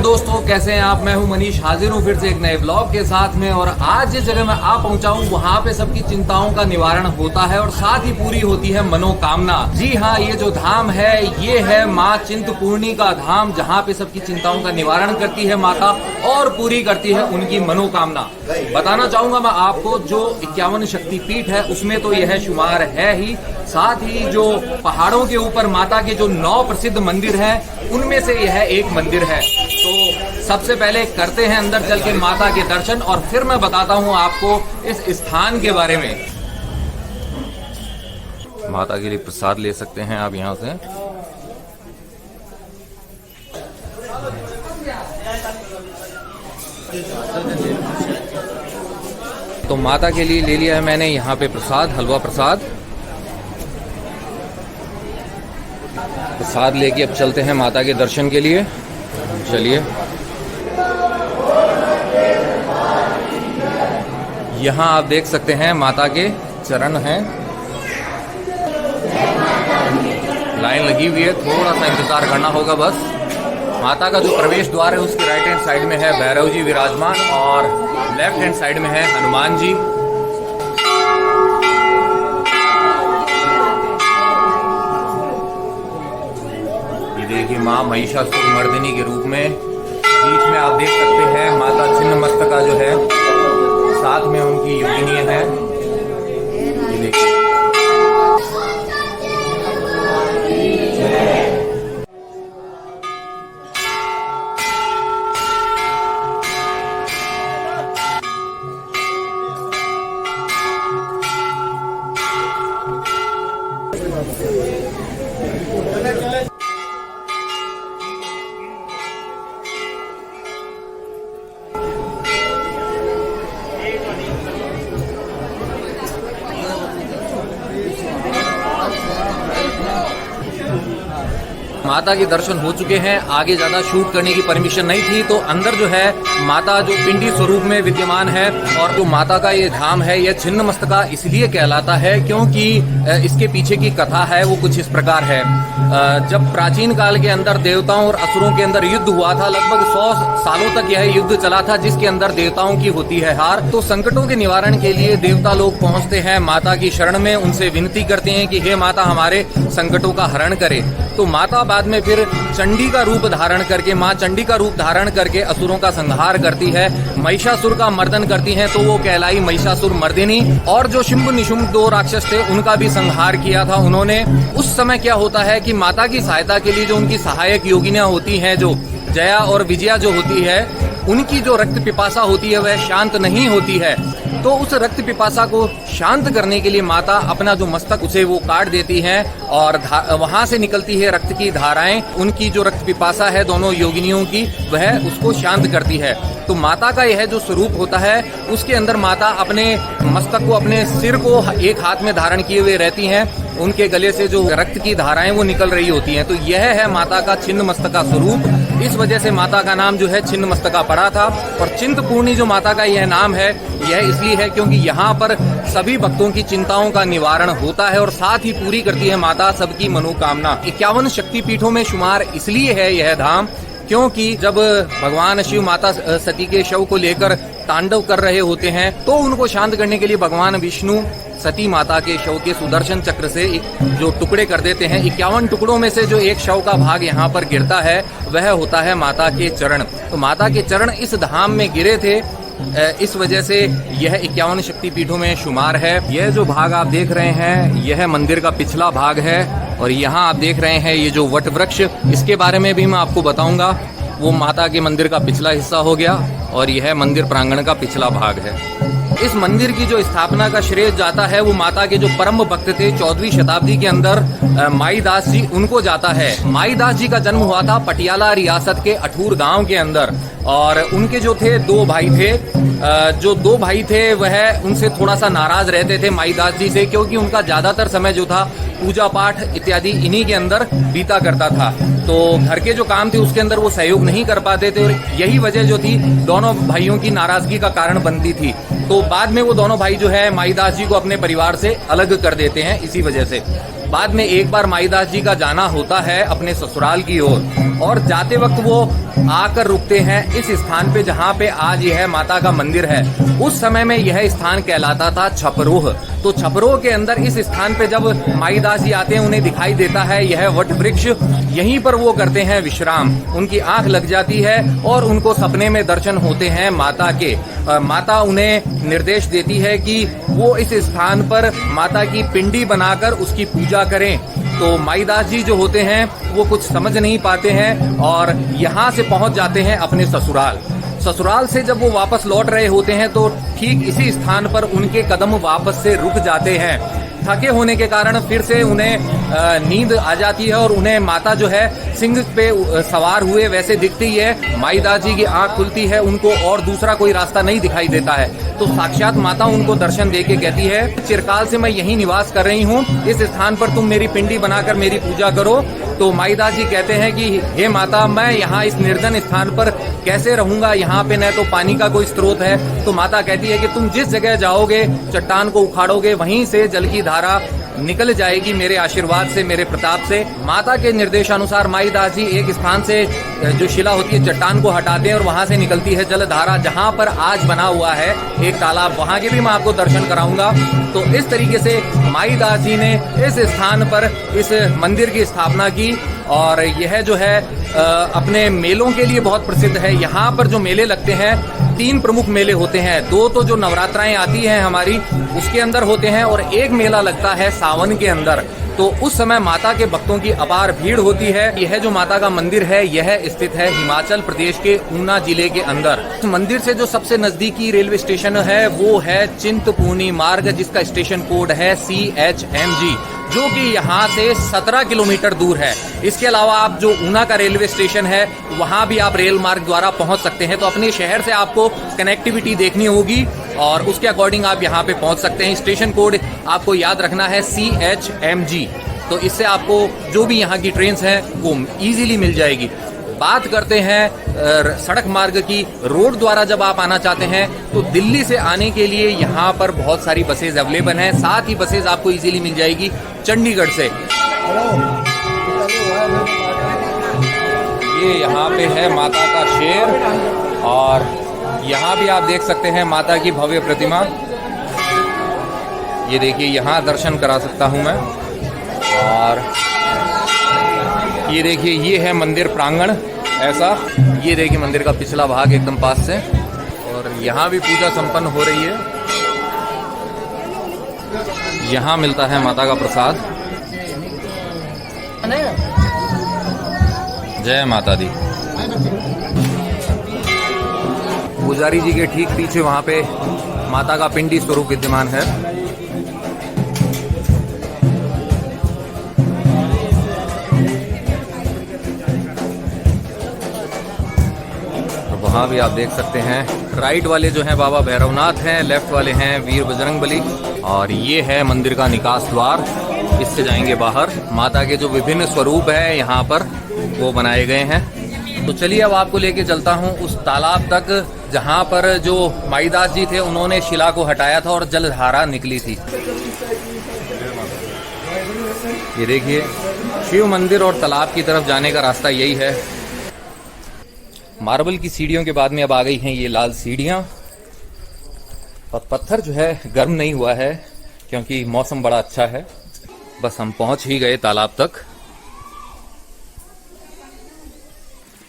दोस्तों, कैसे हैं आप। मैं हूं मनीष, हाजिर हूं फिर से एक नए ब्लॉग के साथ में। और आज जिस जगह मैं आ पहुंचा हूं वहां पे सबकी चिंताओं का निवारण होता है और साथ ही पूरी होती है मनोकामना। जी हाँ, ये जो धाम है ये है माँ चिंतपूर्णी का धाम, जहाँ पे सबकी चिंताओं का निवारण करती है माता और पूरी करती है उनकी मनोकामना। बताना चाहूंगा मैं आपको, जो 51 शक्तिपीठ है उसमें तो यह शुमार है ही, साथ ही जो पहाड़ों के ऊपर माता के जो 9 प्रसिद्ध मंदिर हैं उनमें से यह एक मंदिर है। तो सबसे पहले करते हैं अंदर चल के माता के दर्शन और फिर मैं बताता हूं आपको इस स्थान के बारे में। माता के लिए प्रसाद ले सकते हैं आप यहां से। तो माता के लिए ले लिया है मैंने यहाँ पे प्रसाद, हलवा प्रसाद। प्रसाद लेके अब चलते हैं माता के दर्शन के लिए। चलिए, यहाँ आप देख सकते हैं माता के चरण हैं। लाइन लगी हुई है, थोड़ा सा इंतजार करना होगा बस। माता का जो प्रवेश द्वार है उसकी राइट हैंड साइड में है भैरव जी विराजमान और लेफ्ट हैंड साइड में है हनुमान जी। देखिए माँ महिषासुर मर्दिनी के रूप में बीच में आप देख सकते हैं माता छिन्न मस्तका जो है, साथ में उनकी योगिनी है। ये देखिए माता के दर्शन हो चुके हैं। आगे ज्यादा शूट करने की परमिशन नहीं थी, तो अंदर जो है माता जो पिंडी स्वरूप में विद्यमान है। और जो माता का ये धाम है यह छिन्न मस्तका इसलिए कहलाता है क्योंकि इसके पीछे की कथा है वो कुछ इस प्रकार है। जब प्राचीन काल के अंदर देवताओं और असुरों के अंदर युद्ध हुआ था, लगभग 100 सालों तक यह युद्ध चला था, जिसके अंदर देवताओं की होती है हार। तो संकटों के निवारण के लिए देवता लोग पहुंचते हैं माता की शरण में, उनसे विनती करते हैं कि हे माता हमारे संकटों का हरण करे। तो माता बाद में फिर चंडी का रूप धारण करके, माँ चंडी का रूप धारण करके असुरों का संहार करती है, महिषासुर का मर्दन करती है, तो वो कहलाई महिषासुर मर्दिनी। और जो शुंभ निशुंभ 2 राक्षस थे उनका भी संहार किया था उन्होंने। उस समय क्या होता है कि माता की सहायता के लिए जो उनकी सहायक योगिनियां होती हैं, जो जया और विजया जो होती है, उनकी जो रक्त पिपासा होती है वह शांत नहीं होती है। तो उस रक्त पिपासा को शांत करने के लिए माता अपना जो मस्तक उसे वो काट देती हैं और वहां से निकलती है रक्त की धाराएं। उनकी जो रक्त पिपासा है दोनों योगिनियों की, वह उसको शांत करती है। तो माता का यह जो स्वरूप होता है उसके अंदर माता अपने मस्तक को, अपने सिर को एक हाथ में धारण किए हुए रहती हैं। उनके गले से जो रक्त की धाराएं वो निकल रही होती हैं। तो यह है माता का छिन्न मस्तका स्वरूप। इस वजह से माता का नाम जो है छिन्न मस्तका पड़ा था। और चिंतपूर्णी जो माता का यह नाम है, यह इसलिए है क्योंकि यहाँ पर सभी भक्तों की चिंताओं का निवारण होता है और साथ ही पूरी करती है माता सबकी मनोकामना। 51 शक्तिपीठों में शुमार इसलिए है यह धाम क्योंकि जब भगवान शिव माता सती के शव को लेकर तांडव कर रहे होते हैं, तो उनको शांत करने के लिए भगवान विष्णु सती माता के शव के सुदर्शन चक्र से जो टुकड़े कर देते हैं। 51 टुकड़ों में से जो एक शव का भाग यहाँ पर गिरता है वह होता है माता के चरण। तो माता के चरण इस धाम में गिरे थे, इस वजह से यह 51 शक्तिपीठों में शुमार है। यह जो भाग आप देख रहे हैं यह मंदिर का पिछला भाग है। और यहाँ आप देख रहे हैं ये जो वट वृक्ष, इसके बारे में भी मैं आपको बताऊंगा। वो माता के मंदिर का पिछला हिस्सा हो गया और यह मंदिर प्रांगण का पिछला भाग है। इस मंदिर की जो स्थापना का श्रेय जाता है वो माता के जो परम भक्त थे 14वीं शताब्दी के अंदर माईदास जी, उनको जाता है। माईदास जी का जन्म हुआ था पटियाला रियासत के अठूर गांव के अंदर। और उनके जो थे 2 भाई थे। जो 2 भाई थे वह उनसे थोड़ा सा नाराज रहते थे माईदास जी से, क्योंकि उनका ज्यादातर समय जो था पूजा पाठ इत्यादि इन्हीं के अंदर बीता करता था। तो घर के जो काम थे उसके अंदर वो सहयोग नहीं कर पाते थे और यही वजह जो थी दोनों भाइयों की नाराजगी का कारण बनती थी। तो बाद में वो दोनों भाई जो है माईदास जी को अपने परिवार से अलग कर देते हैं इसी वजह से। बाद में एक बार माईदास जी का जाना होता है अपने ससुराल की ओर, और जाते वक्त वो आकर रुकते हैं इस स्थान पे जहाँ पे आज यह माता का मंदिर है। उस समय में यह स्थान कहलाता था छपरोह। तो छपरोह के अंदर इस स्थान पे जब माईदास जी आते हैं, उन्हें दिखाई देता है यह वट वृक्ष, यहीं पर वो करते हैं विश्राम। उनकी आंख लग जाती है और उनको सपने में दर्शन होते हैं माता के। माता उन्हें निर्देश देती है कि वो इस स्थान पर माता की पिंडी बनाकर उसकी पूजा करें। तो माईदास जी जो होते हैं वो कुछ समझ नहीं पाते हैं और यहाँ से पहुंच जाते हैं अपने ससुराल। ससुराल से जब वो वापस लौट रहे होते हैं तो ठीक इसी स्थान पर उनके कदम वापस से रुक जाते हैं। थके होने के कारण फिर से उन्हें नींद आ जाती है और उन्हें माता जो है सिंह पे सवार हुए वैसे दिखती है। माईदास जी की आंख खुलती है, उनको और दूसरा कोई रास्ता नहीं दिखाई देता है। तो साक्षात माता उनको दर्शन देके कहती है, चिरकाल से मैं यहीं निवास कर रही हूँ, इस स्थान पर तुम मेरी पिंडी बनाकर मेरी पूजा करो। तो माईदास जी कहते हैं कि हे माता, मैं यहाँ इस निर्जन स्थान पर कैसे रहूंगा, यहाँ पे न तो पानी का कोई स्रोत है। तो माता कहती है कि तुम जिस जगह जाओगे, चट्टान को उखाड़ोगे, वहीं से जल की धारा निकल जाएगी मेरे आशीर्वाद से, मेरे प्रताप से। माता के निर्देशानुसार माईदास जी एक स्थान से जो शिला होती है, चट्टान को हटाते हैं और वहां से निकलती है जलधारा, जहां पर आज बना हुआ है एक तालाब। वहां के भी मैं आपको दर्शन कराऊंगा। तो इस तरीके से माईदास जी ने इस स्थान पर इस मंदिर की स्थापना की। और यह जो है अपने मेलों के लिए बहुत प्रसिद्ध है। यहाँ पर जो मेले लगते हैं, 3 प्रमुख मेले होते हैं। 2 तो जो नवरात्राएं आती हैं हमारी, उसके अंदर होते हैं, और एक मेला लगता है सावन के अंदर। तो उस समय माता के भक्तों की अपार भीड़ होती है। यह जो माता का मंदिर है, यह स्थित है हिमाचल प्रदेश के ऊना जिले के अंदर। मंदिर से जो सबसे नजदीकी रेलवे स्टेशन है वो है चिंतपूर्णी मार्ग, जिसका स्टेशन कोड है CHMG, जो कि यहाँ से 17 किलोमीटर दूर है। इसके अलावा आप जो ऊना का रेलवे स्टेशन है, वहाँ भी आप रेल मार्ग द्वारा पहुँच सकते हैं। तो अपने शहर से आपको कनेक्टिविटी देखनी होगी और उसके अकॉर्डिंग आप यहाँ पे पहुँच सकते हैं। स्टेशन कोड आपको याद रखना है CHMG। तो इससे आपको जो भी यहाँ की ट्रेन्स हैं वो इजीली मिल जाएगी। बात करते हैं सड़क मार्ग की। रोड द्वारा जब आप आना चाहते हैं तो दिल्ली से आने के लिए यहाँ पर बहुत सारी बसेज अवेलेबल हैं। साथ ही बसेज आपको इजीली मिल जाएगी चंडीगढ़ से। ये यहाँ पे है माता का शेर, और यहाँ भी आप देख सकते हैं माता की भव्य प्रतिमा। ये देखिए, यहाँ दर्शन करा सकता हूँ मैं। और ये देखिए, ये है मंदिर प्रांगण ऐसा। ये देखिए मंदिर का पिछला भाग एकदम पास से, और यहाँ भी पूजा संपन्न हो रही है। यहाँ मिलता है माता का प्रसाद। जय माता दी। पुजारी जी के ठीक पीछे वहाँ पे माता का पिंडी स्वरूप विद्यमान है। वहाँ भी आप देख सकते हैं। राइट वाले जो हैं बाबा भैरवनाथ हैं, लेफ्ट वाले हैं वीर बजरंगबली। और ये है मंदिर का निकास द्वार, इससे जाएंगे बाहर। माता के जो विभिन्न स्वरूप हैं यहाँ पर वो बनाए गए हैं। तो चलिए अब आपको लेके चलता हूँ उस तालाब तक जहाँ पर जो माईदास जी थे उन्होंने शिला को हटाया था और जलधारा निकली थी। ये देखिए, शिव मंदिर और तालाब की तरफ जाने का रास्ता यही है। मार्बल की सीढ़ियों के बाद में अब आ गई हैं ये लाल सीढ़ियां। और पत्थर जो है गर्म नहीं हुआ है क्योंकि मौसम बड़ा अच्छा है। बस हम पहुंच ही गए तालाब तक।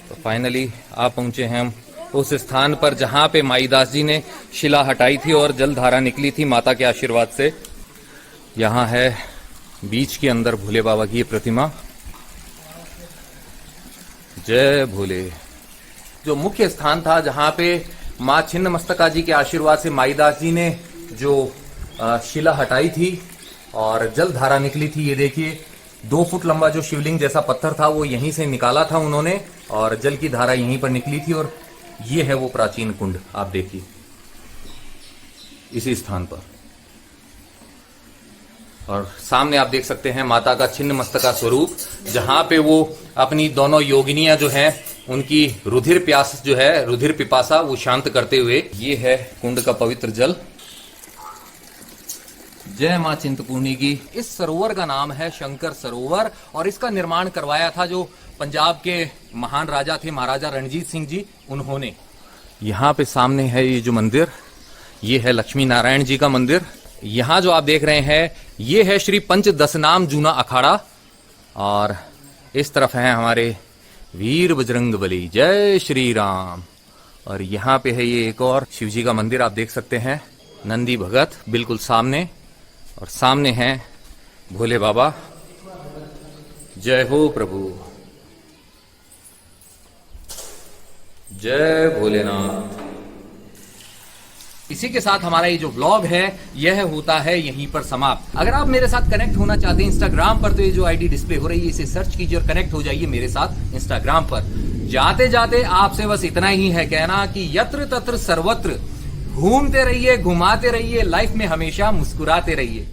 तो फाइनली आप पहुंचे हैं हम उस स्थान पर जहां पे माईदास जी ने शिला हटाई थी और जलधारा निकली थी माता के आशीर्वाद से। यहाँ है बीच के अंदर भोले बाबा की प्रतिमा। जय भोले। जो मुख्य स्थान था जहां पे माँ छिन्नमस्तका जी के आशीर्वाद से माईदास जी ने जो शिला हटाई थी और जलधारा निकली थी। ये देखिए, 2 फुट लंबा जो शिवलिंग जैसा पत्थर था वो यहीं से निकाला था उन्होंने, और जल की धारा यहीं पर निकली थी। और ये है वो प्राचीन कुंड, आप देखिए इसी स्थान पर। और सामने आप देख सकते हैं माता का छिन्नमस्तका स्वरूप, जहां पे वो अपनी दोनों योगिनियां जो हैं उनकी रुधिर प्यास जो है, रुधिर पिपासा, वो शांत करते हुए। ये है कुंड का पवित्र जल। जय मां चिंतपूर्णी की। इस सरोवर का नाम है शंकर सरोवर और इसका निर्माण करवाया था जो पंजाब के महान राजा थे महाराजा रणजीत सिंह जी, उन्होंने। यहाँ पे सामने है ये जो मंदिर, ये है लक्ष्मी नारायण जी का मंदिर। यहाँ जो आप देख रहे हैं ये है श्री पंच दसनाम जूना अखाड़ा और इस तरफ है हमारे वीर बजरंग बली, जय श्री राम। और यहाँ पे है ये एक और शिव जी का मंदिर, आप देख सकते हैं नंदी भगत बिल्कुल सामने, और सामने हैं भोले बाबा। जय हो प्रभु, जय भोलेनाथ। इसी के साथ हमारा ये जो व्लॉग है यह होता है यहीं पर समाप्त। अगर आप मेरे साथ कनेक्ट होना चाहते हैं इंस्टाग्राम पर तो ये जो आईडी डिस्प्ले हो रही है इसे सर्च कीजिए और कनेक्ट हो जाइए मेरे साथ इंस्टाग्राम पर। जाते जाते आपसे बस इतना ही है कहना कि यत्र तत्र सर्वत्र घूमते रहिए, घुमाते रहिए, लाइफ में हमेशा मुस्कुराते रहिए।